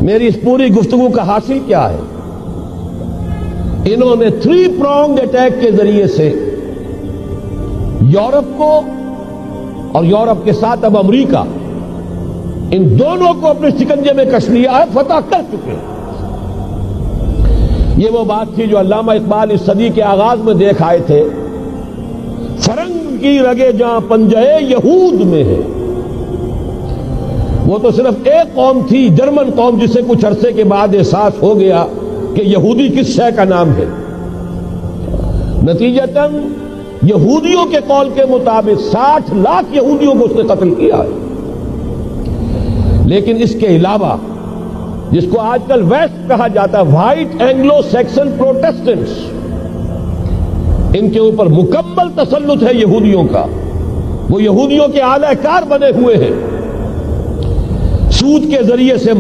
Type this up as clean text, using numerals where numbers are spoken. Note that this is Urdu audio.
میری اس پوری گفتگو کا حاصل کیا ہے؟ انہوں نے 3 pronged اٹیک کے ذریعے سے یورپ کو اور یورپ کے ساتھ اب امریکہ، ان دونوں کو اپنے شکنجے میں کش لیا ہے، فتح کر چکے ہیں۔ یہ وہ بات تھی جو علامہ اقبال اس صدی کے آغاز میں دیکھ آئے تھے، فرنگ کی رگے جہاں پنجے یہود میں ہے۔ وہ تو صرف ایک قوم تھی، جرمن قوم، جسے کچھ عرصے کے بعد احساس ہو گیا کہ یہودی کس شے کا نام ہے۔ نتیجتاً یہودیوں کے قول کے مطابق 60 لاکھ یہودیوں کو اس نے قتل کیا ہے۔ لیکن اس کے علاوہ جس کو آج کل ویسٹ کہا جاتا ہے، وائٹ اینگلو سیکسن پروٹیسٹنٹس، ان کے اوپر مکمل تسلط ہے یہودیوں کا۔ وہ یہودیوں کے اعلی کار بنے ہوئے ہیں، سود کے ذریعے سے